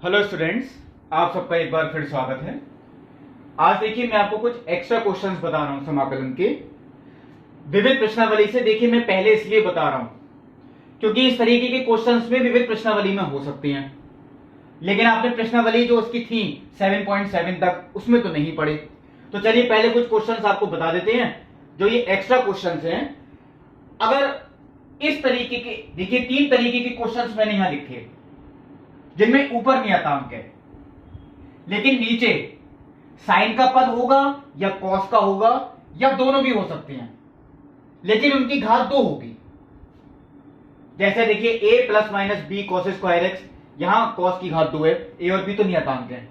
Hello students, आप सबका एक बार फिर स्वागत है। आज देखिए मैं आपको कुछ एक्स्ट्रा क्वेश्चंस बता रहा हूं समाकलन के विविध प्रश्नावली से। देखिए मैं पहले इसलिए बता रहा हूं क्योंकि इस तरीके के क्वेश्चंस में विविध प्रश्नावली में हो सकते हैं, लेकिन आपने प्रश्नावली जो उसकी थी 7.7 तक उसमें तो नहीं पढ़े। तो चलिए पहले कुछ क्वेश्चंस आपको बता देते हैं जो ये एक्स्ट्रा क्वेश्चंस हैं। अगर इस तरीके के देखिए 3 तरीके के क्वेश्चंस मैंने यहां लिखे जिनमें ऊपर नियतांक है लेकिन नीचे साइन का पद होगा या कॉस का होगा या दोनों भी हो सकते हैं, लेकिन उनकी घात 2 होगी। जैसे देखिए a plus minus b cos square x, यहां कॉस की घात 2 है, a और b तो नियतांक है।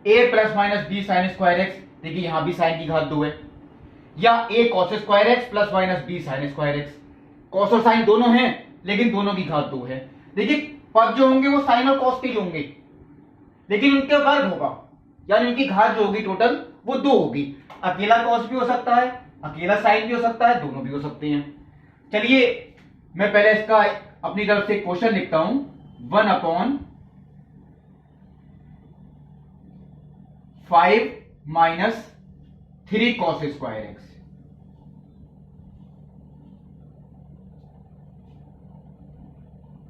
a plus minus b sine square x, देखिए यहां भी साइन की घात 2 है। या a cos square x plus minus b sine square x, cos और साइन दोनों हैं लेकिन दोनों की घात 2 है। देखिए पद जो होंगे वो साइन और कॉस के ही होंगे, लेकिन उनके वर्ग होगा, यानी उनकी घात जो होगी टोटल वो 2 होगी। अकेला कॉस भी हो सकता है, अकेला साइन भी हो सकता है, दोनों भी हो सकते हैं। चलिए मैं पहले इसका अपनी तरफ से क्वेश्चन लिखता हूं। 1/5 माइनस 3 कॉस स्क्वायर एक्स।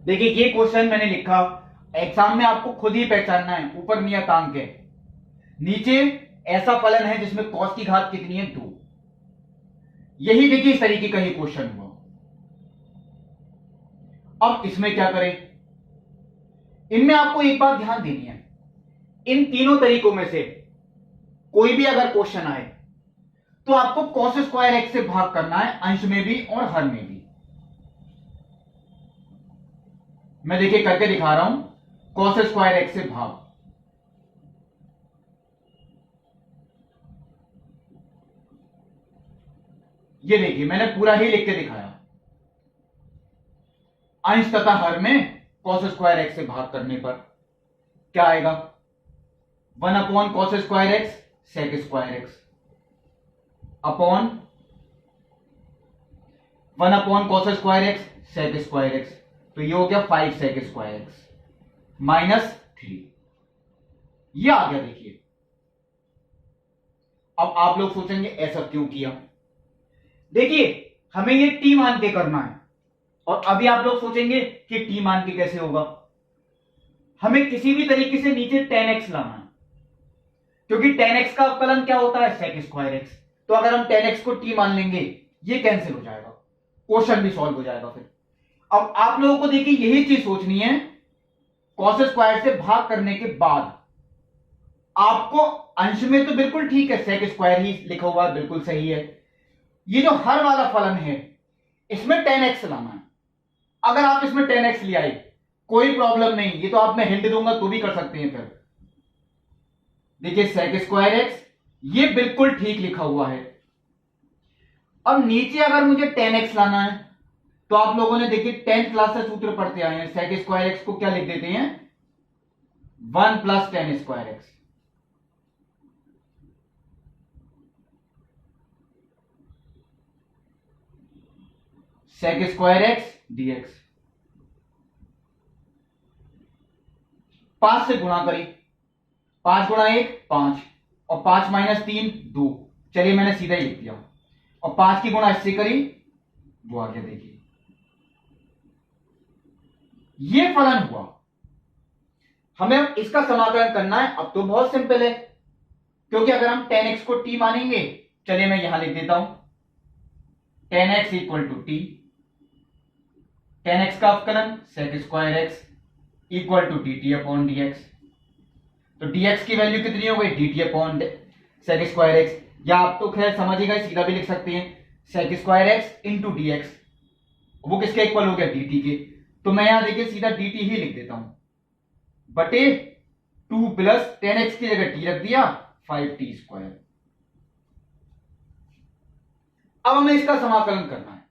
देखिए ये क्वेश्चन मैंने लिखा, एग्जाम में आपको खुद ही पहचानना है। ऊपर नियतांक है, नीचे ऐसा फलन है जिसमें कॉस की घात कितनी है 2। यही देखिए इस तरीके का ही क्वेश्चन हुआ। अब इसमें क्या करें, इनमें आपको एक बात ध्यान देनी है, इन तीनों तरीकों में से कोई भी अगर क्वेश्चन आए तो आपको कॉस स्क्वायर एक्स से भाग करना है, अंश में भी और हर में भी। मैं देखिए करके दिखा रहा हूं, कॉस स्क्वायर एक्स से भाग। ये देखिए मैंने पूरा ही लिख के दिखाया, अंश तथा हर में कॉस स्क्वायर एक्स से भाग करने पर क्या आएगा, 1 cos square x sec square x upon 1 cos square x sec square x. तो ये हो गया 5 सेक स्क्वायर एक्स माइनस 3। ये आ गया। देखिए अब आप लोग सोचेंगे ऐसा क्यों किया। देखिए हमें ये टी मान के करना है, और अभी आप लोग सोचेंगे कि टी मान के कैसे होगा। हमें किसी भी तरीके से नीचे tan x लाना है, क्योंकि tan x का अवकलन क्या होता है sec स्क्वायर एक्स। तो अगर हम tan x को t मान लेंगे ये कैंसिल हो जाएगा, क्वेश्चन भी सॉल्व हो जाएगा। फिर अब आप लोगों को देखिए यही चीज सोचनी है, कॉस स्क्वायर से भाग करने के बाद आपको अंश में तो बिल्कुल ठीक है, sec स्क्वायर ही लिखा हुआ है, बिल्कुल सही है। ये जो हर वाला फलन है इसमें tan x लाना है। अगर आप इसमें tan x ले आए कोई प्रॉब्लम नहीं, ये तो आप मैं हिंट दूंगा तो भी कर सकते हैं। फिर देखिए sec स्क्वायर एक्स ये बिल्कुल ठीक लिखा हुआ है। अब नीचे अगर मुझे tan x लाना है तो आप लोगों ने देखिए 10th क्लास से सूत्र पढ़ते आए हैं, sec स्क्वायर एक्स को क्या लिख देते हैं 1 plus tan square x. sec square x dx 5 से गुणा करी, 5 गुणा 1 5 और 5 माइनस 3 2। चलिए मैंने सीधा ही लिख दिया, और 5 की गुणा इससे करी वो आ गया। देखिए ये फलन हुआ। हमें अब इसका समाकलन करना है। अब तो बहुत सिंपल है, क्योंकि अगर हम tan x को t मानेंगे, चलिए मैं यहां लिख देता हूं tan x equal to t, tan x का अवकलन sec square x equal to d t upon d x. तो dx की वैल्यू कितनी हो गई dt upon sec square x, या आप तो खैर समझिएगा सीधा भी लिख सकते हैं sec square x into D x. वो किसके इक्वल हो गया dt के। तो मैं यहां देखिए सीधा dt ही लिख देता हूं बटे 2 प्लस tan x की जगह t रख दिया 5t स्क्वायर। अब हमें इसका समाकलन करना है।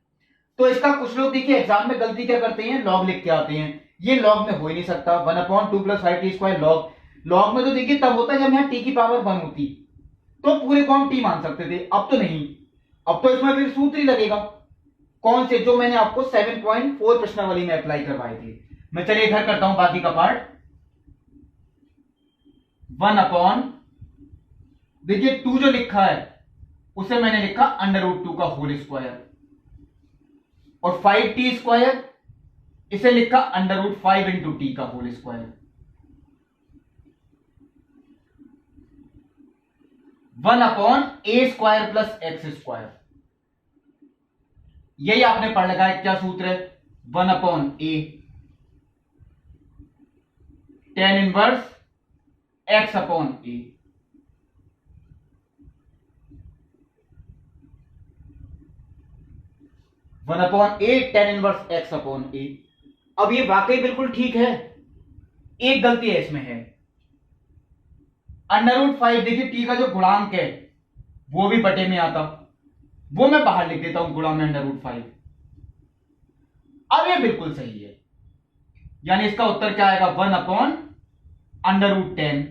तो इसका कुछ लोग देखिए एग्जाम में गलती क्या करते हैं, लॉग लिख के आते हैं। ये लॉग में हो ही नहीं सकता, 1/2 plus 5t square log. Log में तो देखिए तब होता है जब यहां t की पावर 1 होती, तो पूरे को हम t मान सकते थे। अब तो नहीं, अब तो इसमें फिर सूत्र ही लगेगा। कौन से, जो मैंने आपको 7.4 प्रश्नावली में अप्लाई करवाए थे। मैं चलिए इधर करता हूं बाकी का पार्ट। 1 अपॉन, देखिए 2 जो लिखा है उसे मैंने लिखा √2 का होल स्क्वायर, और 5t² इसे लिखा √5 इंटू टी का whole square. 1/a² plus x², यही आपने पढ़ लगा है। क्या सूत्र है? 1/a tan inverse x/a। One upon A tan inverse x/a। अब ये वाकई बिल्कुल ठीक है, एक गलती है इसमें है, √5, देखिए टी का जो गुणांक है वो भी बटे में आता, वो मैं बाहर लिख देता हूं गुणा में √5। अब ये बिल्कुल सही है, यानी इसका उत्तर क्या आएगा? 1/√10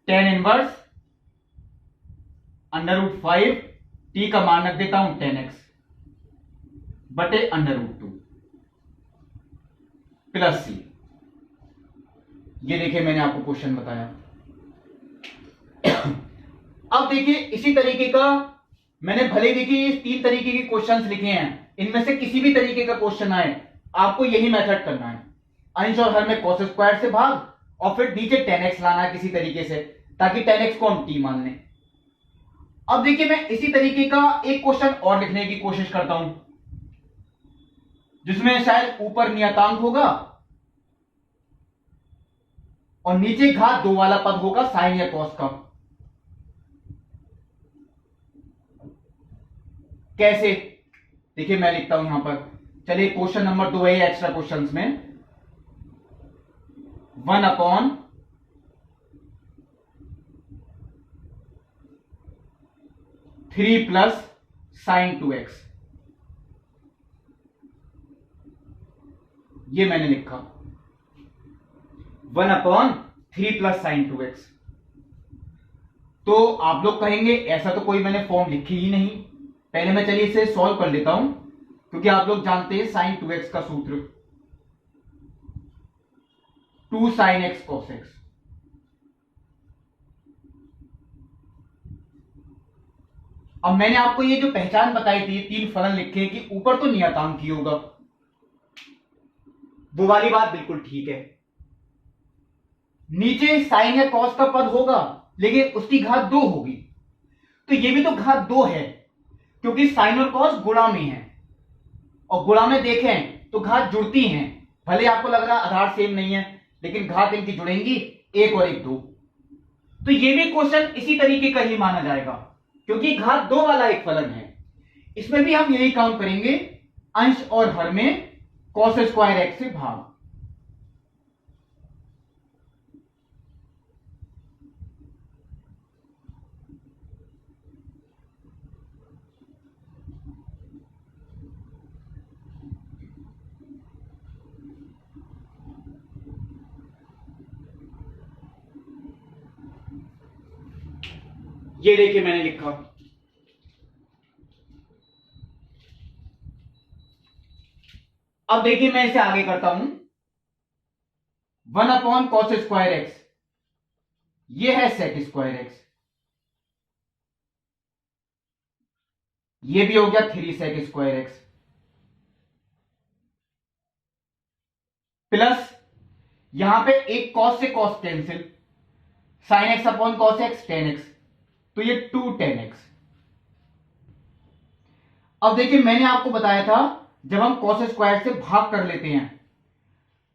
tan इनवर्स √5, टी का मान रख देता हूं 10x बटे √2 प्लस सी। ये देखिए मैंने आपको क्वेश्चन बताया। अब देखिए इसी तरीके का मैंने भले देखिए 3 तरीके के क्वेश्चंस लिखे हैं, इनमें से किसी भी तरीके का क्वेश्चन आए आपको यही मेथड करना है, अंश और हर में cos स्क्वायर से भाग और फिर नीचे 10x लाना है किसी तरीके से, ताकि 10x को हम t मान लें। अब देखिए मैं इसी तरीके का एक क्वेश्चन और लिखने की कोशिश करता हूं, जिसमें शायद ऊपर नियतांक होगा और नीचे घात 2 वाला पद होगा साइन या कॉस का। कैसे? देखिए मैं लिखता हूं यहां पर, चलिए क्वेश्चन नंबर 2 है एक्स्ट्रा क्वेश्चंस में। 1/3 प्लस साइन 2x, ये मैंने लिखा 1/3 प्लस साइन 2x। तो आप लोग कहेंगे ऐसा तो कोई मैंने फॉर्म लिखी ही नहीं, पहले मैं चलिए इसे सॉल्व कर लेता हूं, क्योंकि आप लोग जानते हैं साइन 2x का सूत्र 2 sin x cos x। अब मैंने आपको ये जो पहचान बताई थी, 3 फलन लिखे कि ऊपर तो नियतांक ही होगा, वो वाली बात बिल्कुल ठीक है, नीचे साइन या कॉस का पद होगा लेकिन उसकी घात 2 होगी, तो ये भी तो घात 2 है, क्योंकि साइन और कॉस गुणा में है, और गुणा में देखें तो घात जुड़ती हैं, भले आपको लग रहा आधार सेम नहीं है लेकिन घात इनकी जुड़ेंगी, 1 और 1 2। तो ये भी क्वेश्चन इसी तरीके का ही माना जाएगा, क्योंकि घात 2 वाला एक फलन है। इसमें भी हम यही काम करेंगे, अंश और हर में cos स्क्वायर x से भाग। ये देखिए मैंने लिखा, अब देखिए मैं इसे आगे करता हूं, 1/cos स्क्वायर एक्स, ये है sec स्क्वायर एक्स, ये भी हो गया 3 sec स्क्वायर एक्स, प्लस यहां पे एक cos से cos cancel, sin x upon cos x tan x, तो ये 2 tan x। अब देखिए मैंने आपको बताया था जब हम cos स्क्वायर से भाग कर लेते हैं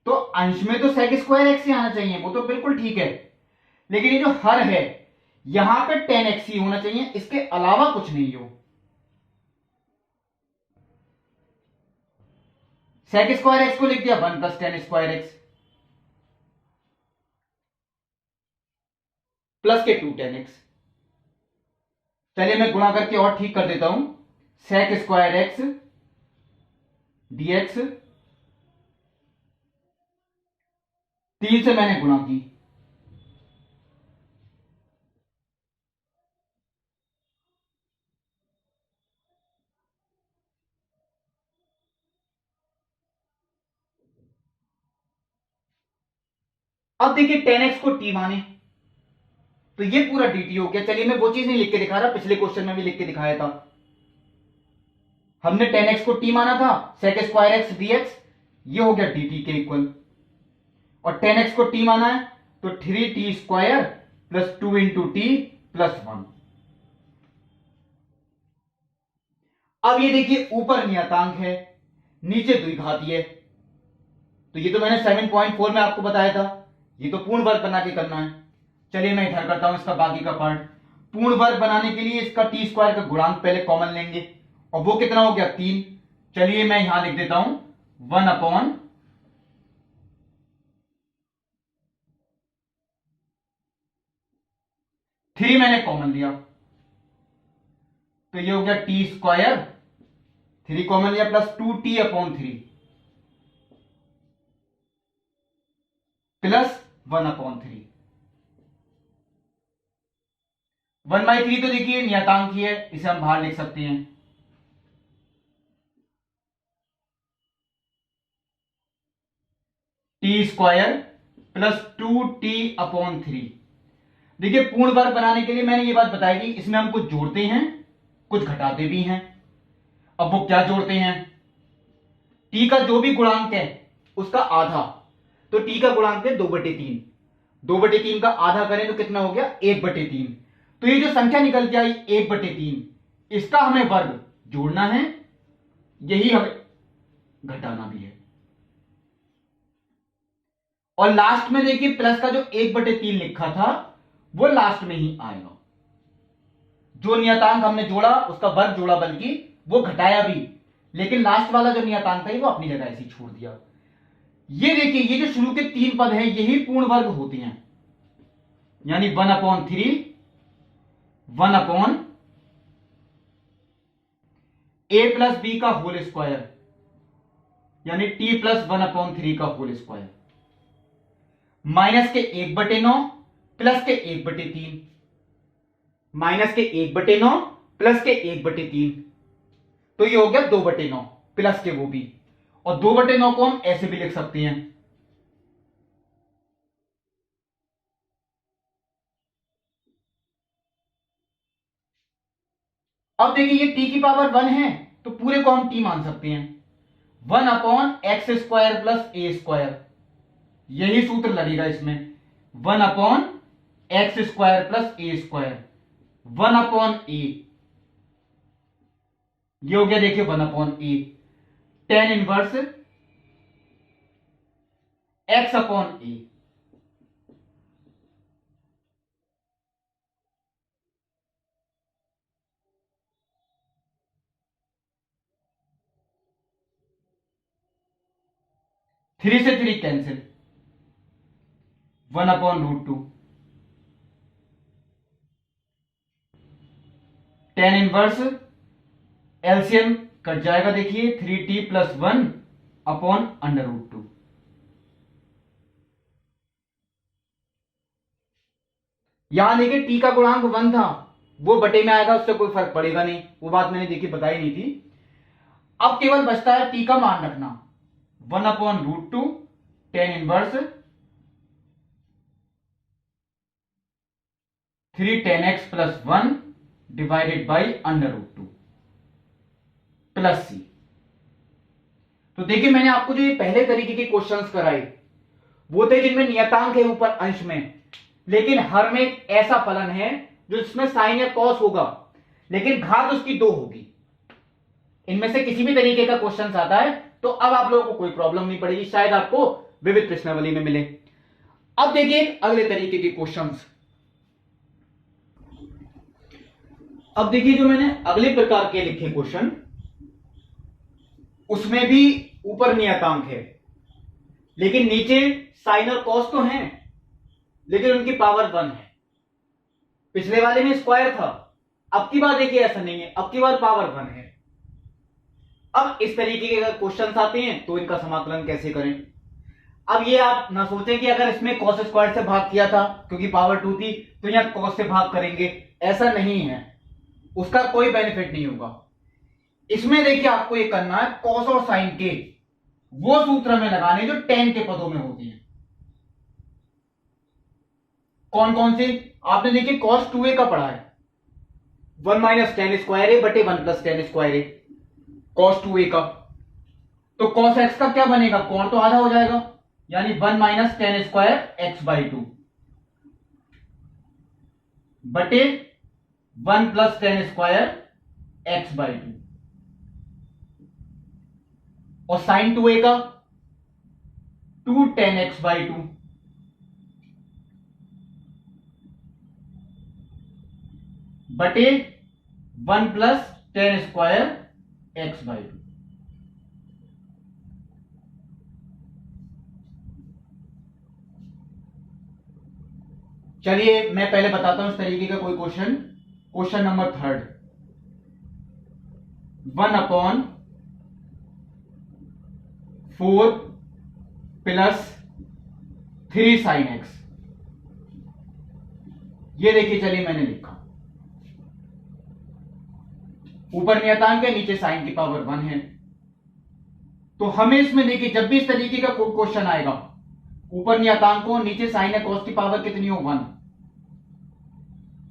तो अंश में तो sec स्क्वायर एक्स ही आना चाहिए, वो तो बिल्कुल ठीक है, लेकिन ये जो हर है यहां पे tan x ही होना चाहिए, इसके अलावा कुछ नहीं हो। sec स्क्वायर एक्स को लिख दिया 1 plus tan square x plus के 2 tan x। चलिए मैं गुणा करके और ठीक कर देता हूं, sec स्क्वायर एक्स dx, 3 से मैंने गुणा की, अब देखिए tan x को t माने तो ये पूरा dt हो गया। चलिए मैं वो चीज नहीं लिख के दिखा रहा, पिछले क्वेश्चन में भी लिख के दिखाया था। हमने tan x को t माना था, sec स्क्वायर x dx, ये हो गया dt के इक्वल। और tan x को t माना है तो 3t square plus 2 into T plus 1। अब ये देखिए ऊपर नियतांक है, नीचे द्विघाती है, तो ये तो मैंने 7.4 में आपको बताया था, ये तो पूर्ण वर्ग बना के करना है। चलिए मैं इधर करता हूं इसका बाकी का पार्ट। पूर्ण वर्ग बनाने के लिए इसका टी स्क्वायर का गुणांक पहले कॉमन लेंगे, और वो कितना हो गया 3। चलिए मैं यहां लिख देता हूं 1/3 मैंने कॉमन लिया, तो ये हो गया टी स्क्वायर, 3 कॉमन लिया, प्लस 2t/3 प्लस 1/3। 1/3 तो देखिए नियतांक ही है, इसे हम बाहर लिख सकते हैं। T square plus 2t/3। देखिए पूर्ण वर्ग बनाने के लिए मैंने ये बात बताई थी, इसमें हम कुछ जोड़ते हैं कुछ घटाते भी हैं। अब वो क्या जोड़ते हैं, टी का जो भी गुणांक है उसका आधा, तो टी का गुणांक है 2/3, 2/3 का आधा करें तो कितना हो गया 1/3। तो ये जो संख्या निकल के आई 1/3, इसका हमें वर्ग जोड़ना है, यही हमें घटाना भी है। और लास्ट में देखिए प्लस का जो 1/3 लिखा था वो लास्ट में ही आएगा। जो नियतांक हमने जोड़ा उसका वर्ग जोड़ा, बल्कि वो घटाया भी, लेकिन लास्ट वाला जो नियतांक था वो अपनी जगह ऐसे छोड़ दिया। ये देखिए ये जो शुरू के 3 पद हैं यही पूर्ण वर्ग होते हैं, यानी 1/3, 1/a प्लस बी का होल स्क्वायर, यानी t प्लस 1/3 का होल स्क्वायर, माइनस के 1/9 प्लस के 1/3, माइनस के 1/9 प्लस के 1/3, तो ये हो गया 2/9 प्लस के वो भी। और 2/9 को हम ऐसे भी लिख सकते हैं, अब देखिए ये t की पावर 1 है तो पूरे को हम t मान सकते हैं, 1/x² प्लस a², यही सूत्र लगेगा इसमें, 1/x² प्लस a², 1/a, ये हो गया देखिए 1/a, tan inverse x/a। Three से 3 cancel, 1/√2, tan inverse LCM cut जाएगा, देखिए 3t प्लस 1/√2। यहां देखिए t का गुणांक 1 था, वो बटे में आएगा, उससे कोई फर्क पड़ेगा नहीं, वो बात मैंने देखी बताई नहीं थी। अब केवल बचता है t का मान रखना, 1/√2 tan inverse 3 tan x plus 1 divided by √2 plus c। तो देखिए मैंने आपको जो ये पहले तरीके के क्वेश्चंस कराए वो थे जिनमें नियतांक है ऊपर अंश में, लेकिन हर में एक ऐसा फलन है जो इसमें साइन या कॉस होगा, लेकिन घात उसकी 2 होगी। इनमें से किसी भी तरीके का क्वेश्चन आता है तो अब आप लोगों को कोई प्रॉब्लम नहीं पड़ेगी, शायद आपको विविध प्रश्नावली में मिले। अब देखिए अगले तरीके के क्वेश्चंस। अब देखिए जो मैंने अगले प्रकार के लिखे क्वेश्चन, उसमें भी ऊपर नियतांक है लेकिन नीचे साइन और कॉस तो हैं, लेकिन उनकी पावर 1 है। पिछले वाले में स्क्वायर था, अब की बार देखिए ऐसा नहीं है, अब की बार पावर 1 है। अब इस तरीके के अगर क्वेश्चंस आते हैं तो इनका समाकलन कैसे करें। अब ये आप ना सोचें कि अगर इसमें कॉस स्क्वायर से भाग किया था क्योंकि पावर 2 थी तो यहां कॉस से भाग करेंगे, ऐसा नहीं है, उसका कोई बेनिफिट नहीं होगा। इसमें देखिए आपको ये करना है कॉस और साइन के वो सूत्र में लगाने जो tan के पदों में होती हैं। कौन कौन से? आपने देखिए cos 2a का पढ़ा है, 1 माइनस टेन स्क्वायर ए बटे 1 प्लस टेन स्क्वायर ए, cos 2a का। तो cos x का क्या बनेगा? कोण तो आधा हो जाएगा, यानी 1 minus ten square x by to बटे 1 plus tan square x by to. और साइन 2a का 2 टेन एक्स बाई टू बटे 1 plus tan square x by to. चलिए मैं पहले बताता हूं इस तरीके का कोई question. Question number third, 1/4 plus 3 sine x. ये देखिए, चलिए मैंने लिखा, ऊपर नियतांक है, नीचे साइन की पावर 1 है। तो हमें इसमें देखिए, जब भी इस तरीके का क्वेश्चन आएगा, ऊपर नियतांक को, नीचे साइन है, कॉस की पावर कितनी हो? 1।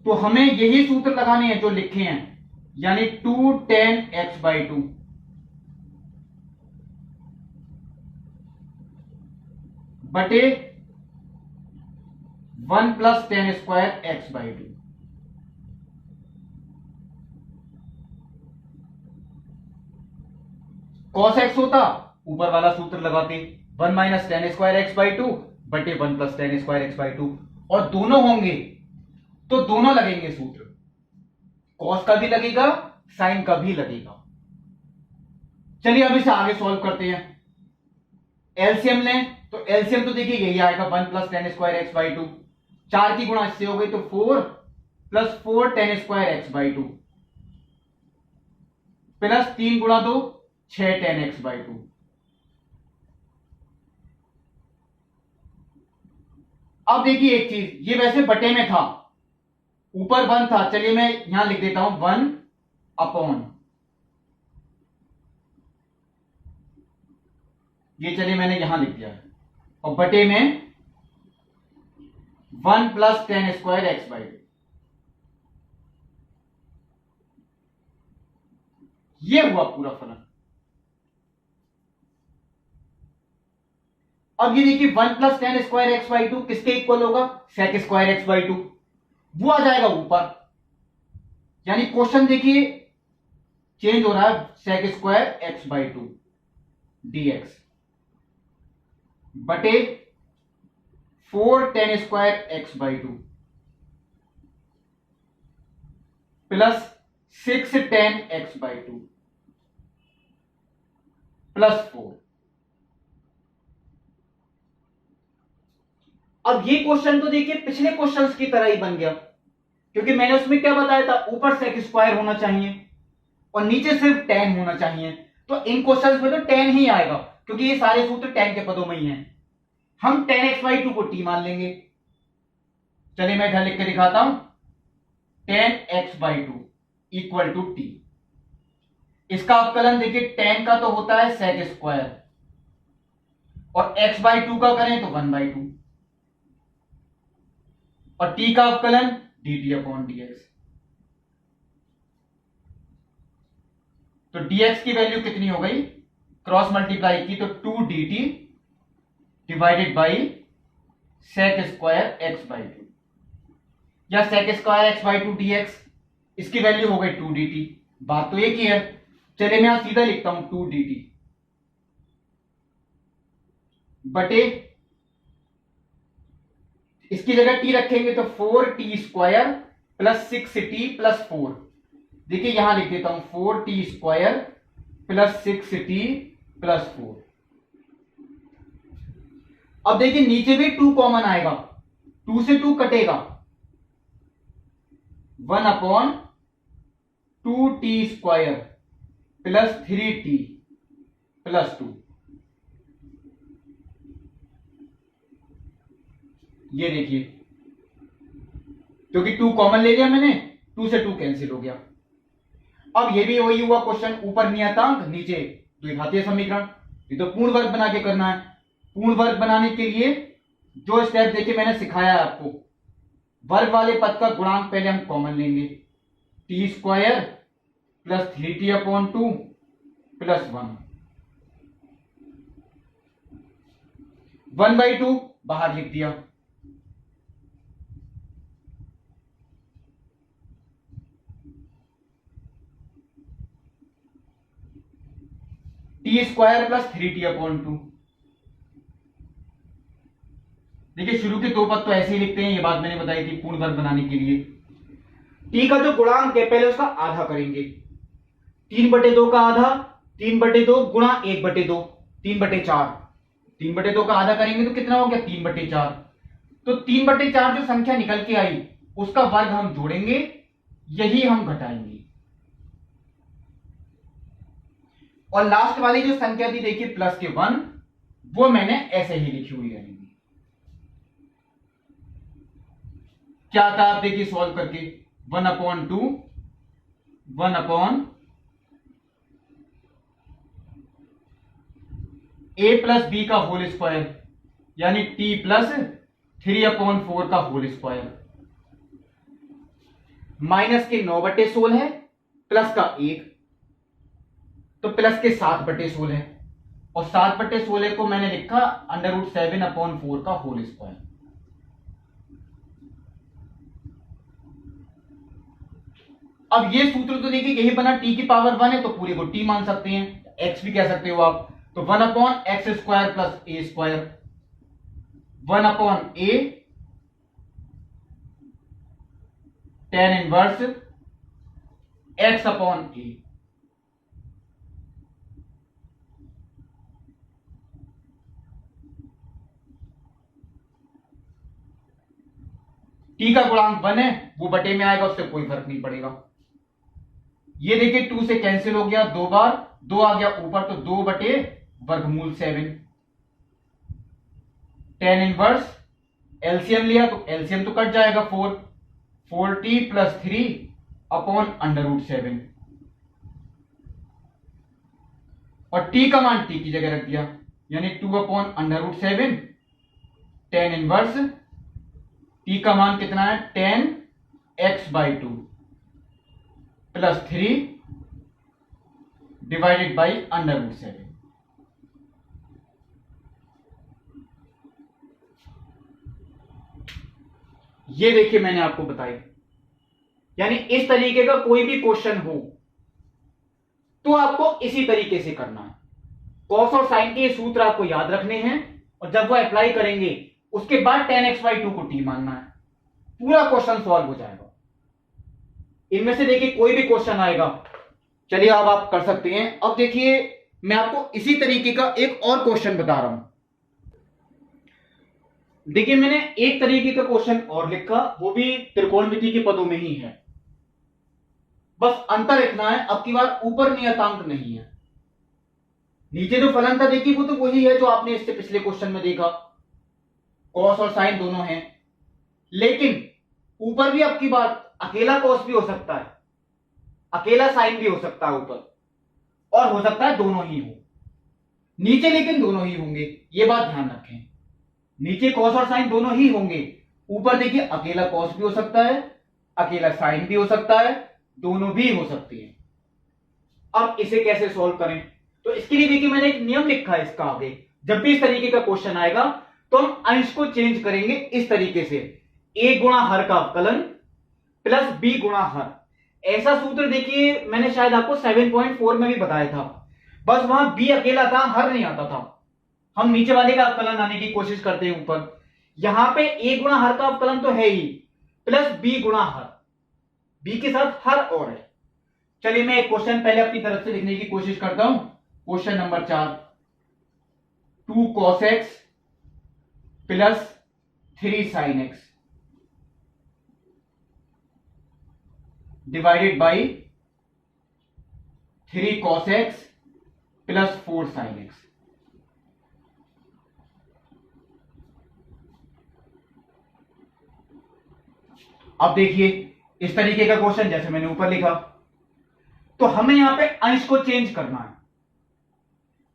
तो हमें यही सूत्र लगाने हैं जो लिखे हैं, यानी 2 टेन एक्स बाई टू बटे 1 plus tan square x by to. Cos x होता, ऊपर वाला सूत्र लगाते, 1 minus ten square x by to बटे 1 plus tan square x by to. और दोनों होंगे तो दोनों लगेंगे सूत्र, कॉस का भी लगेगा, साइन का भी लगेगा। चलिए अब इसे आगे सॉल्व करते हैं। एलसीएम लें, तो एलसीएम तो देखिए यही आएगा, 1 plus tan square x by to, 4 की गुणा इससे हो गई तो 4 plus 4 tan square x by two plus 3 गुणा 2 6 टेन एक्स बाई टू। अब देखिए एक चीज, ये वैसे बटे में था, ऊपर 1 था, चलिए मैं यहां लिख देता हूं 1 अपॉन, ये चलिए मैंने यहां लिख दिया है, और बटे में 1 plus tan square x by two. ये हुआ पूरा फलन। अब ये देखिए 1 plus tan square x by two किसके इक्वल होगा? Sec square x by two, वो आ जाएगा ऊपर, यानी क्वेश्चन देखिए चेंज हो रहा है, sec square x by two d x बटे 4 tan square x by two plus 6 tan x by two plus 4। अब ये क्वेश्चन तो देखिए पिछले क्वेश्चंस की तरह ही बन गया, क्योंकि मैंने उसमें क्या बताया था, ऊपर सेक स्क्वायर होना चाहिए और नीचे सिर्फ टेन होना चाहिए। तो इन क्वेश्चंस में तो टेन ही आएगा, क्योंकि ये सारे सूत्र टेन के पदों में ही हैं। हम टेन एक्स बाई टू को टी मान लेंगे। चलिए मैं इधर लिख के दिखाता हूं, tan x by two equal to t. इसका अवकलन देखिए, टेन का तो होता है सेक स्क्वायर, और एक्स बाई टू का करें तो 1 बाई टू, और टी का अवकलन dt अपॉन dx। तो dx की वैल्यू कितनी हो गई, क्रॉस मल्टीप्लाई की तो 2 dt divided by sec square x by two, या sec square x by two dx, इसकी वैल्यू हो गई 2 dt। बात तो एक ही है, चलिए मैं यहां सीधा लिखता हूं 2 dt बटे, इसकी जगह t रखेंगे तो 4t square plus 6t plus 4। देखिए यहां लिख देता हूं 4t square plus 6t plus 4। अब देखिए नीचे भी 2 कॉमन आएगा, 2 से 2 कटेगा, 1 upon 2t square plus 3t plus 2। ये देखिए, क्योंकि 2 कॉमन ले लिया मैंने, 2 से 2 कैंसिल हो गया। अब ये भी वही हुआ क्वेश्चन, ऊपर नियतांक नीचे द्विघातीय समीकरण। ये तो पूर्ण वर्ग बना के करना है। पूर्ण वर्ग बनाने के लिए जो स्टेप देखिए मैंने सिखाया है आपको, वर्ग वाले पद का गुणांक पहले हम कॉमन लेंगे, T square plus 3t/2 plus 1/2 बाहर लिख दिया। T square plus 3t/2। देखिए शुरू के दो पद तो ऐसे ही लिखते हैं, ये बात मैंने बताई थी पूर्ण वर्ग बनाने के लिए। टी का जो गुणांक है पहले उसका आधा करेंगे, 3/2 का आधा, 3/2 गुणा 1/2, 3/4। 3/2 का आधा करेंगे तो कितना हो गया, 3/4। तो 3/4 जो संख्या निकल के आई उसका वर्ग हम जोड़ेंगे, यही हम घटाएंगे। और लास्ट वाली जो संख्या थी देखिए प्लस के 1, वो मैंने ऐसे ही लिखी हुई रहेगी। क्या था आप देखिए सॉल्व करके, 1/2 1 a प्लस बी का होल स्क्वायर, यानी t प्लस 3/4 का होल स्क्वायर, माइनस के 9/16 है, प्लस का 1 तो प्लस के 7/16 है, और 7/16 को मैंने लिखा √7/4 का होल स्क्वायर। अब ये सूत्र तो देखिए यही बना, t की पावर 1 है तो पूरे को t मान सकते हैं, x भी कह सकते हो आप। तो 1/x² plus a², 1/a tan inverse x/a। T का गुणांक 1 है, वो बटे में आएगा, उससे कोई फर्क नहीं पड़ेगा। ये देखिए 2 से कैंसिल हो गया, 2 बार 2 आ गया ऊपर, तो 2/7। tan इनवर्स एलसीएम लिया तो एलसीएम तो कट जाएगा, 4t प्लस 3/√7, और t का मान t की जगह रख दिया, यानी 2/√7 tan इनवर्स t का मान कितना है, 10x/2 प्लस 3 डिवाइडेड बाई √7। ये देखिए मैंने आपको बताई, यानी इस तरीके का कोई भी क्वेश्चन हो तो आपको इसी तरीके से करना है। कॉस और साइन के सूत्र आपको याद रखने हैं, और जब वो अप्लाई करेंगे उसके बाद 10x/2 को t मानना है, पूरा क्वेश्चन सॉल्व हो जाएगा। इनमें से देखिए कोई भी क्वेश्चन आएगा, चलिए अब आप कर सकते हैं। अब देखिए मैं आपको इसी तरीके का एक और क्वेश्चन बता रहा हूं। देखिए मैंने एक तरीके का क्वेश्चन और लिखा, वो भी त्रिकोणमिति के पदों में ही है, बस अंतर इतना है अब की बार ऊपर नियतांक नहीं है, नीचे जो फलन था देखिए वो तो वही है जो आपने इससे पिछले क्वेश्चन में देखा, कॉस और साइन दोनों हैं, लेकिन ऊपर भी अब की बार अकेला कॉस भी हो सकता है, अकेला साइन भी हो सकता है ऊपर, और हो सकता है दोनों ही हो, नीचे लेकिन दोनों ही होंगे, ये बात ध्यान रखें। नीचे कॉस और साइन दोनों ही होंगे, ऊपर देखिए अकेला कॉस भी हो सकता है, अकेला साइन भी हो सकता है, दोनों भी हो सकते हैं। अब इसे कैसे सॉल्व करें, तो इसके लिए देखिए मैंने एक नियम लिखा है इसका, आगे जब भी इस तरीके का क्वेश्चन आएगा तो हम अंश को चेंज करेंगे इस तरीके से, a गुणा हर का अवकलन प्लस b गुणा हर। ऐसा सूत्र देखिए मैंने शायद आपको 7.4 में भी बताया था, बस वहां b अकेला था, हर नहीं आता था, हम नीचे वाले का अवकलन लाने की कोशिश करते हैं ऊपर। यहां पे a गुणा हर का अवकलन तो है ही, प्लस b गुणा हर, b के साथ हर और है। चलिए मैं एक क्वेश्चन पहले अपनी तरफ से लिखने की कोशिश करता हूं। Question number 4, 2 cos x plus 3 sin x divided by 3 cos x plus 4 sin x। अब देखिए इस तरीके का क्वेश्चन जैसे मैंने ऊपर लिखा, तो हमें यहां पे अंश को चेंज करना है।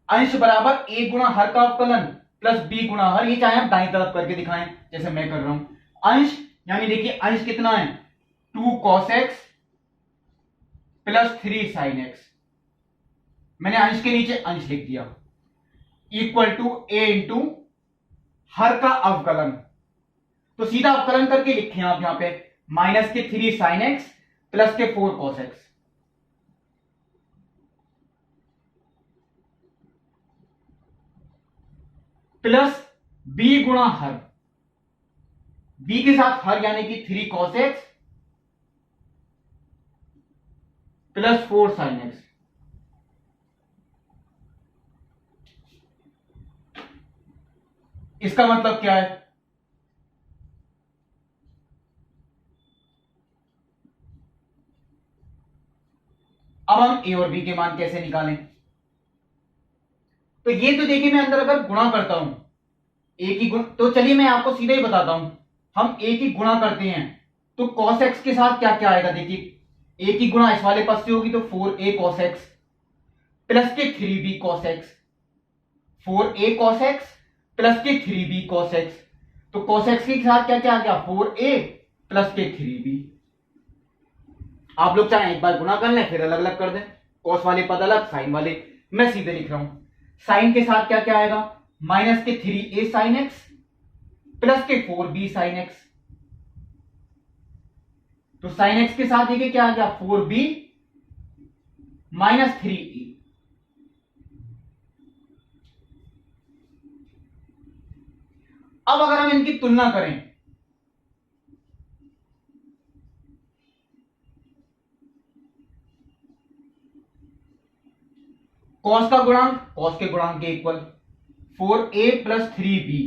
अंश बराबर a गुणा हर का अवकलन प्लस b गुणा हर, ये चाहे आप दाईं तरफ करके दिखाएं जैसे मैं कर रहा हूं। अंश यानी देखिए अंश कितना है 2 cos x plus 3 sin x। मैंने अंश के नीचे अंश लिख दिया इक्वल टू a इंटू हर का अवकलन। तो सीधा अवकलन करके लिखे आप यहां पे माइनस के 3 sin x प्लस के 4 cos x। प्लस b गुणा हर, b के साथ हर यानी कि 3 cos x plus 4 sin x। इसका मतलब क्या है, अब हम a और b के मान कैसे निकालें। तो ये तो देखिए मैं अंदर अगर गुणा करता हूं a की गुण, तो चलिए मैं आपको सीधा ही बताता हूं। हम a की गुणा करते हैं तो cos x के साथ क्या क्या आएगा, देखिए a की गुणा इस वाले पद से होगी तो 4a cos x प्लस के 3b cos x, 4a cos x plus के 3b cos x। तो cos x के साथ क्या क्या आ गया 4a प्लस के 3b। आप लोग चाहे एक बार गुणा कर लें फिर अलग अलग कर दें, cos वाले पद अलग साइन वाले, मैं सीधे लिख रहा हूं। साइन के साथ क्या क्या आएगा माइनस के 3a sin x प्लस के 4b sin x। तो sin x के साथ देखिए क्या आ गया 4b माइनस 3a। अब अगर हम इनकी तुलना करें cos का गुणांक cos के गुणांक के equal 4a plus 3b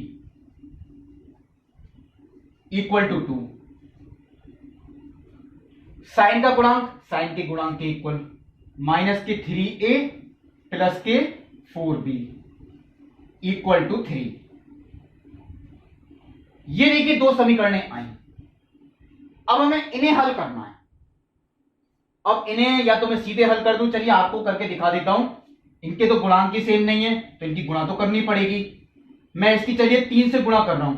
equal to 2। Sine का गुणांक साइन के गुणांक के इक्वल माइनस के 3a प्लस के 4b इक्वल टू 3। ये देखिए दो समीकरणें आई। अब हमें इन्हें हल करना है। अब इन्हें या तो मैं सीधे हल कर दूं, चलिए आपको करके दिखा देता हूं। इनके तो गुणांक ही सेम नहीं है तो इनकी गुणा तो करनी पड़ेगी। मैं इसकी चलिए 3 से गुणा कर रहा हूं,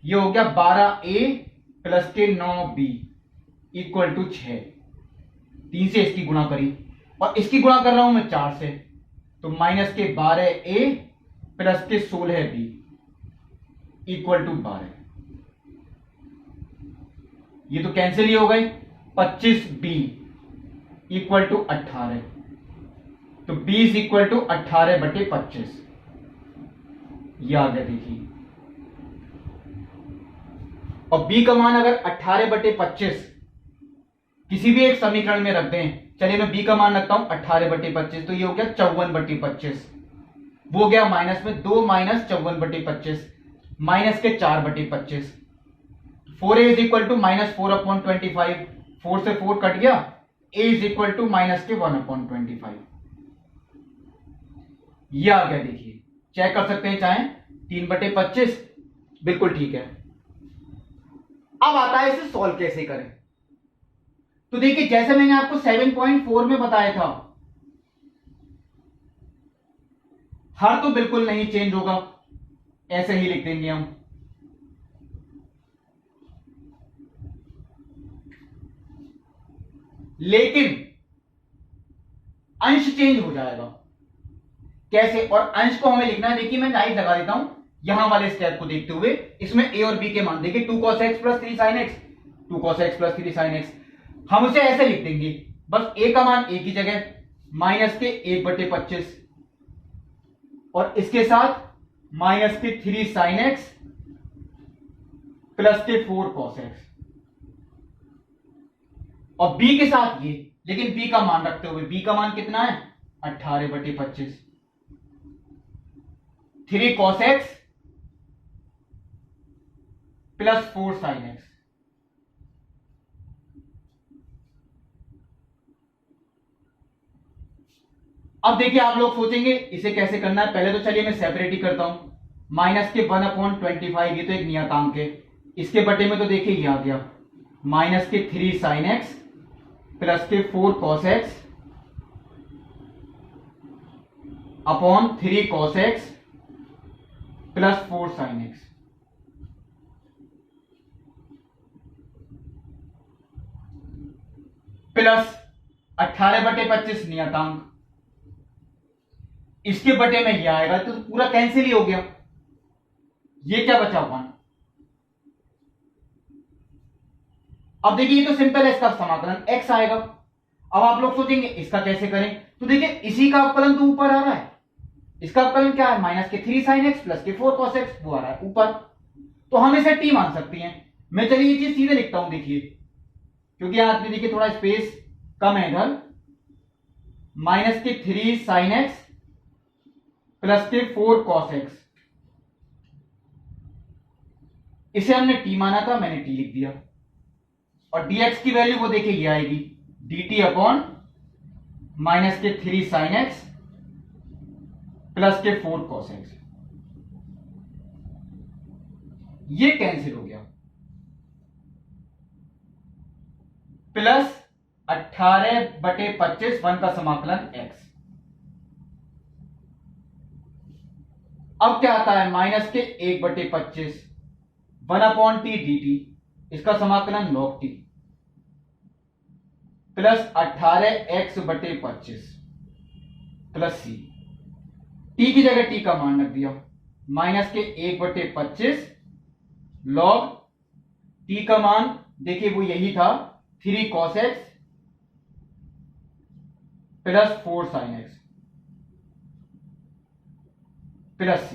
ये हो गया 12a प्लस के 9b इक्वल टू 6। 3 से इसकी गुणा करी और इसकी गुणा कर रहा हूं मैं 4 से, तो माइनस के 12a प्लस के 16b इक्वल टू 12। ये तो कैंसिल ही हो गए। 25b इक्वल टू 18, तो 20 इक्वल टू 18 बटे 25। ये आ गया देखिए। और b का मान अगर 18 बटे 25 किसी भी एक समीकरण में रख दें, चलिए मैं b का मान रखता हूं 18 बटे 25, तो ये हो गया 54 बटे 25। वो गया माइनस में 2 माइनस 54 बटे 25 माइनस के 4 बटे 25। 4a is equal to minus 4 upon 25, 4 से 4 कट गया, a is equal to minus के 1 अपॉन 25। ये आ गया देखिए, चेक कर सकते हैं चाहे 3 बटे 25, बिल्कुल ठीक है। अब आता है इसे सॉल्व कैसे करें। तो देखिए जैसे मैंने आपको 7.4 में बताया था, हर तो बिल्कुल नहीं चेंज होगा, ऐसे ही लिख देंगे हम। लेकिन अंश चेंज हो जाएगा। कैसे, और अंश को हमें लिखना है, देखिए मैं टाइप लगा देता हूं यहां वाले स्टेप को देखते हुए। इसमें a और b के मान देखिए 2 cos x plus 3 sin x, 2 cos x plus 3 sin x। हम उसे ऐसे लिख देंगे, बस a का मान a की जगह माइनस के 1 बटे 25 और इसके साथ माइनस के 3 sin x प्लस के 4 cos x और b के साथ ये, लेकिन b का मान रखते हुए, b का मान कितना है 18 बटे 25, 3 cos x plus 4 sin x। अब देखिए आप लोग सोचेंगे इसे कैसे करना है। पहले तो चलिए मैं सेपरेट ही करता हूं। माइनस के 1 अपॉन 25, ये तो एक नियतांक है, इसके बटे में तो देखिए ये आ गया माइनस के 3 sin x प्लस के 4 cos x upon 3 cos x plus 4 sin x। Plus 18/25 नियतांक, इसके बटे में ये आएगा तो पूरा कैंसिल ही हो गया। ये क्या बचा 1। अब देखिए ये तो सिंपल है, इसका समाकलन x आएगा। अब आप लोग सोचेंगे इसका कैसे करें, तो देखिए इसी का अवकलन तो ऊपर आ रहा है, इसका अवकलन क्या है -3 sin x प्लस के 4 cos x, वो आ रहा है ऊपर, तो हम इसे t मान सकते हैं। मैं चलिए ये चीज सीधे लिखता हूं, देखिए क्योंकि यहां पे देखिए थोड़ा स्पेस कम है इधर, -3 sin x प्लस के 4 cos x, इसे हमने t माना था, मैंने t लिख दिया। और dx की वैल्यू वो देखिए ये आएगी dt upon -3 sin x plus के 4 cos x, ये कैंसिल हो गया। प्लस 18/25 1 का समाकलन x। अब क्या आता है -1/25 1/t dt, इसका समाकलन log t, plus 18x/25 plus c, t की जगह t का मान रख दिया, -1/25 log t का मान देखिए वो यही था 3 cos x plus 4 sin x plus c,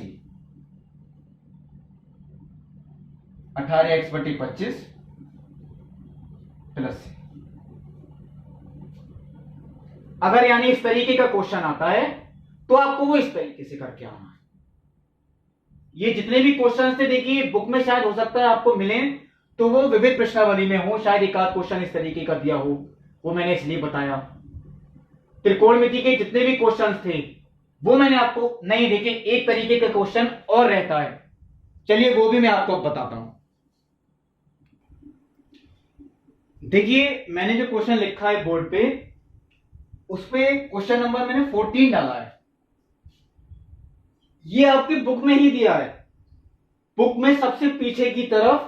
18x/25 plus c। अगर यानी इस तरीके का क्वेश्चन आता है तो आपको वो इस तरीके से करके आना है। ये जितने भी क्वेश्चन थे देखिए बुक में शायद हो सकता है आपको मिले तो वो विविध प्रश्नावली में हो, शायद एक आध क्वेश्चन इस तरीके का दिया हो, वो मैंने इसलिए बताया। त्रिकोणमिति के जितने भी क्वेश्चन थे वो मैंने आपको नहीं देखे, एक तरीके का क्वेश्चन और रहता है, चलिए वो भी मैं आपको बताता हूं। देखिए मैंने जो क्वेश्चन लिखा है बोर्ड पे, उस पे क्वेश्चन नंबर मैंने 14 डाला है, ये आपकी बुक में ही दिया है। बुक में सबसे पीछे की तरफ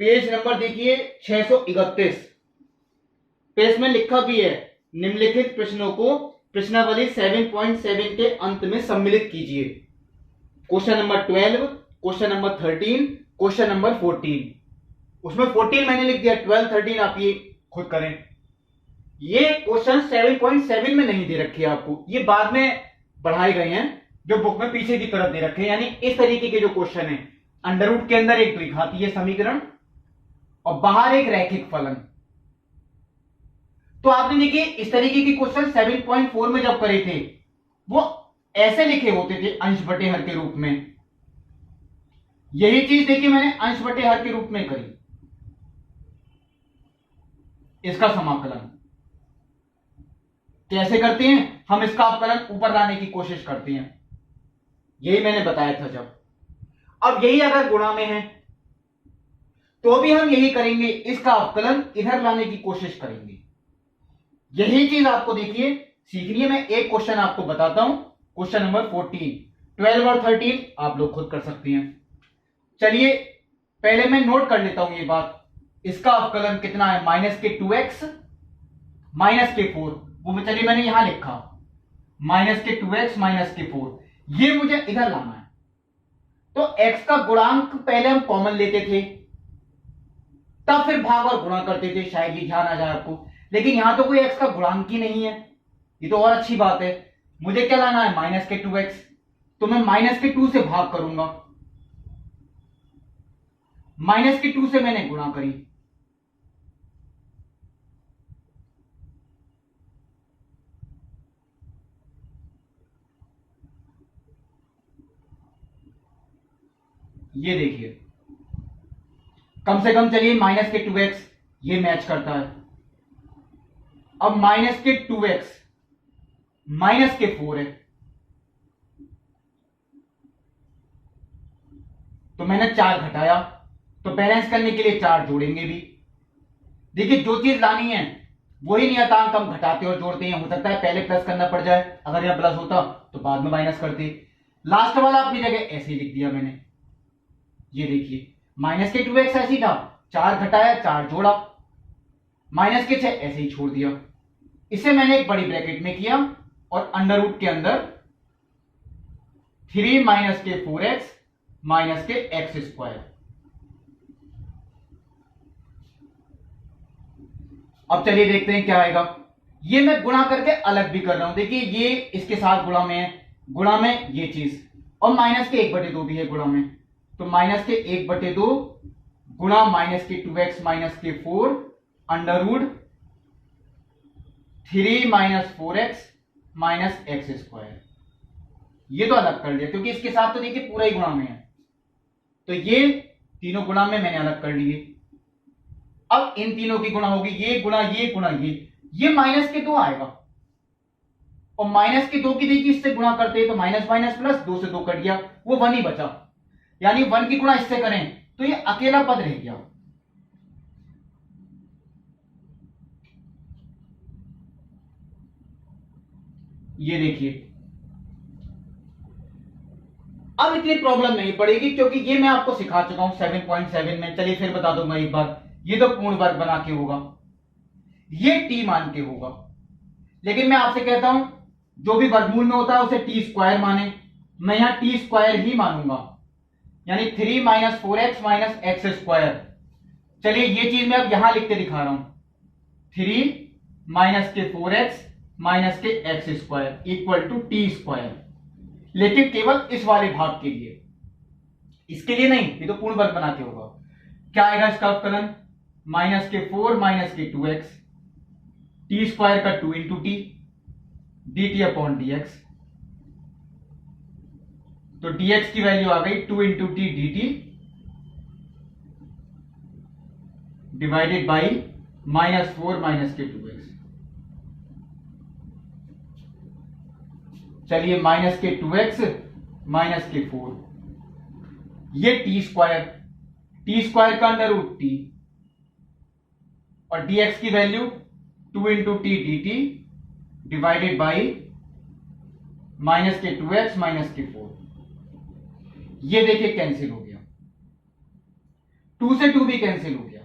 पेज नंबर देखिए 631 पे, इसमें लिखा भी है निम्नलिखित प्रश्नों को प्रश्नावली 7.7 के अंत में सम्मिलित कीजिए। Question number 12, question number 13, question number 14, उसमें 14 मैंने लिख दिया, 12 13 आप ये खुद करें। ये क्वेश्चन 7.7 में नहीं दे रखे आपको, ये बाद में बढ़ाए गए हैं जो बुक में पीछे की तरफ दे रखे हैं। यानी इस तरीके के जो क्वेश्चन है, अंडर रूट के अंदर एक द्विघातीय समीकरण और बाहर एक रैखिक फलन। तो आपने देखिए इस तरीके के क्वेश्चन 7.4 में जब करे थे वो ऐसे लिखे होते थे अंश बटे हर के रूप में। यही चीज देखिए मैंने अंश बटे हर के रूप में करी, इसका समाकलन कैसे करते हैं, हम इसका अवकलन ऊपर लाने की कोशिश करते हैं, यही मैंने बताया था जब। अब यही अगर गुणा में है तो भी हम यही करेंगे, इसका अवकलन इधर लाने की कोशिश करेंगे। यही चीज आपको देखिए सीखनी है। मैं एक क्वेश्चन आपको बताता हूं, क्वेश्चन नंबर 14, 12 और 13 आप लोग खुद कर सकते हैं। चलिए पहले मैं नोट कर लेता हूं ये बात, इसका अवकलन कितना है -2x -4, वो चलिए मैंने यहां लिखा -2x -4, ये मुझे इधर लाना है। तो x का गुणांक पहले हम कॉमन लेते थे, तब फिर भाग और गुणा करते थे, शायद ये ध्यान आ जाए आपको। लेकिन यहां तो कोई x का गुणांक ही नहीं है, ये तो और अच्छी बात है। मुझे क्या लाना है -2x, तो मैं -2 से भाग करूंगा, -2 से मैंने गुणा करी, ये देखिए कम से कम चलिए -2x ये मैच करता है। अब -2x -4 है, तो मैंने 4 घटाया, तो बैलेंस करने के लिए 4 जोड़ेंगे भी। देखिए जो चीज लानी है वही नियतांक हम घटाते और जोड़ते हैं। हो सकता है पहले प्लस करना पड़ जाए, अगर यहां प्लस होता तो बाद में माइनस करते। लास्ट वाला अपनी जगह ऐसे ही लिख दिया मैंने, ये देखिए -2x ऐसी था, 4 घटाया 4 जोड़ा, माइनस के 6 ऐसे ही छोड़ दिया, इसे मैंने एक बड़ी ब्रैकेट में किया और अंडर रूट के अंदर 3 माइनस के 4x माइनस के एक्स स्क्वायर। अब चलिए देखते हैं क्या आएगा। ये मैं गुणा करके अलग भी कर रहा हूं, देखिए ये इसके साथ गुणा में है, गुणा में ये चीज, और माइनस के 1/2 भी है गुणा में, तो माइनस के 1/2 गुणा माइनस के 2x माइनस के 4 under root 3 minus 4x minus x square. ये तो अलग कर लिया क्योंकि इसके साथ तो देखिए पूरा ही गुणा में है, तो ये तीनों गुणा में मैंने अलग कर लिए। अब इन तीनों की गुणा होगी, ये गुणा ये गुणा ये माइनस के 2 आएगा, और माइनस के 2 की देखिए इससे गुणा करते हैं तो माइनस माइनस प्लस 2 से 2 कट गया, वो 1 ही बचा, यानी 1 की गुणा इससे करें तो ये अकेला पद रह गया। ये देखिए अब इतनी प्रॉब्लम नहीं पड़ेगी क्योंकि ये मैं आपको सिखा चुका हूं 7.7 में। चलिए फिर बता दूंगा एक बार, ये तो पूर्ण वर्ग बना के होगा, ये टी मान के होगा, लेकिन मैं आपसे कहता हूं जो भी वर्गमूल में होता है उसे टी स्क्वायर माने, मैं यहां टी स्क्वायर ही मानूंगा, यानी 3 minus 4x minus x square. चलिए ये चीज मैं अब यहां लिख के दिखा रहा हूं, 3 माइनस के 4x माइनस के x square equal to t square, लेकिन केवल इस वाले भाग के लिए, इसके लिए नहीं, ये तो पूर्ण वर्ग बना के होगा। क्या आएगा इसका अवकलन, माइनस के 4 माइनस के 2x टी स्क्वायर का 2 into T D t upon d x, तो dx की वैल्यू आ गई 2 into T D T divided by minus 4 minus के 2x। चलिए माइनस के 2x माइनस के 4, ये टी स्क्वायर का अंडर रूट टी, और dx की value 2 into T D T divided by minus के 2x माइनस के 4। ये देखिए कैंसिल हो गया, 2 से 2 भी कैंसिल हो गया।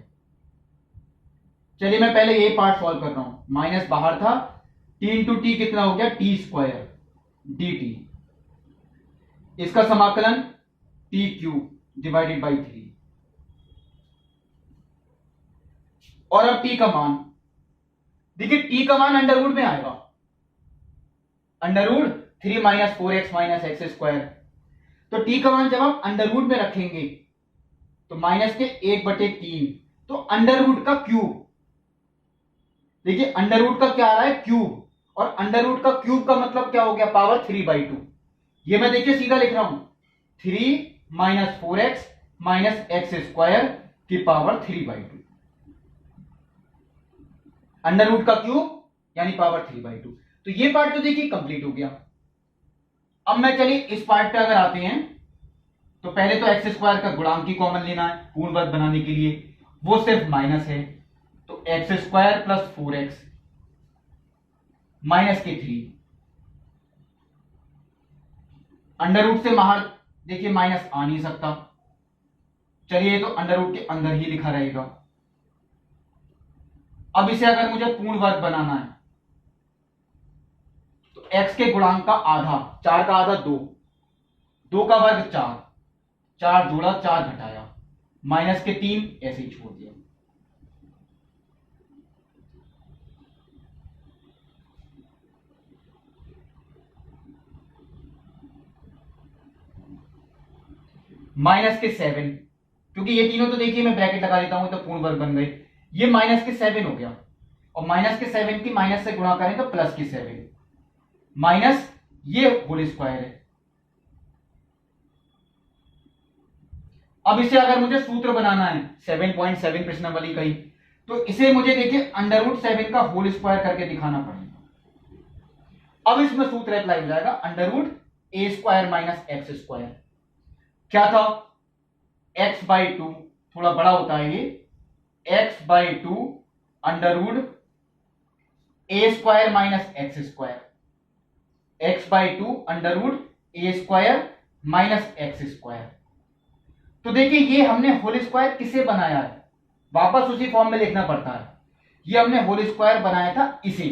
चलिए मैं पहले ये पार्ट सॉल्व कर रहा हूं, माइनस बाहर था, टी इंटू टी कितना हो गया, टी स्क्वायर डी टी, इसका समाकलन टी क्यूब डिवाइडेड बाई 3, और अब टी का मान देखिए, टी का मान अंडर रूट में आएगा, under root 3 minus 4x minus x square, तो टी का मान जब हम अंडर रूट में रखेंगे तो माइनस के 1/3, तो अंडर रूट का क्यूब, देखिए अंडर रूट का क्या आ रहा है, क्यूब, और अंडर रूट का क्यूब का मतलब क्या हो गया, पावर 3/2। ये मैं देखिए सीधा लिख रहा हूं, 3 minus 4x minus x square की पावर 3/2, अंडर रूट का क्यूब यानी पावर 3/2। तो ये पार्ट तो देखिए कंप्लीट हो गया। अब मैं चलिए इस पार्ट पे अगर आते हैं तो पहले तो एक्स स्क्वायर का गुणांक की कॉमन लेना है पूर्ण वर्ग बनाने के लिए, वो सिर्फ माइनस है, तो x square plus 4x minus के 3, अंडर रूट से बाहर देखिए माइनस आ नहीं सकता, चलिए तो अंडर रूट के अंदर ही लिखा रहेगा। अब इसे अगर मुझे पूर्ण वर्ग बनाना है तो x के गुणांक का आधा, 4 का आधा 2, 2 का वर्ग 4, 4 जोड़ा 4 घटाया, माइनस के 3 ऐसे ही छोड़ दिया। माइनस के 7, क्योंकि ये तीनों तो देखिए मैं ब्रैकेट लगा देता हूं तो पूर्ण वर्ग बन गए, ये माइनस के 7 हो गया, और माइनस के 7 की माइनस से गुणा करें तो प्लस के 7 माइनस ये होल स्क्वायर है। अब इसे अगर मुझे सूत्र बनाना है 7.7 प्रश्नावली का ही, तो इसे मुझे देखिए अंडर रूट 7 का होल स्क्वायर करके दिखाना पड़ेगा। अब इसमें सूत्र अप्लाई हो जाएगा, under root A square minus x square, क्या था x/2, थोड़ा बड़ा होता है ये, x/2 under root A square minus x square, x/2 under root A square minus x square. तो देखिए ये हमने होल स्क्वायर किसे बनाया है, वापस उसी फॉर्म में लिखना पड़ता है, ये हमने होल स्क्वायर बनाया था इसे,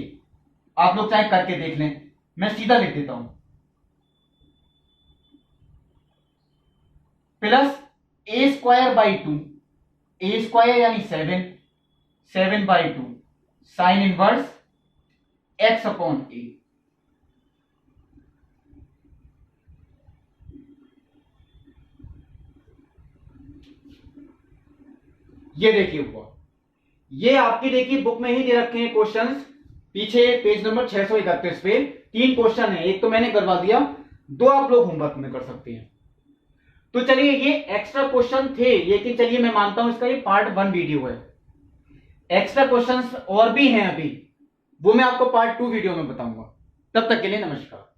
आप लोग चाहे करके देख लें, मैं सीधा लिख देता हूं, plus A square by 2, A square यानी 7, 7/2 साइन इनवर्स एक्स अपॉन ए। ये देखिए हुआ, ये आपकी देखिए बुक में ही दे रखे हैं क्वेश्चंस, पीछे पेज नंबर 631 पे 3 क्वेश्चन है, एक तो मैंने करवा दिया, 2 आप लोग होमवर्क में कर सकते हैं। तो चलिए ये एक्स्ट्रा क्वेश्चन थे, लेकिन चलिए मैं मानता हूं इसका ये पार्ट 1 वीडियो है, एक्स्ट्रा क्वेश्चंस और भी हैं अभी, वो मैं आपको पार्ट 2 वीडियो में बताऊंगा। तब तक के लिए नमस्कार।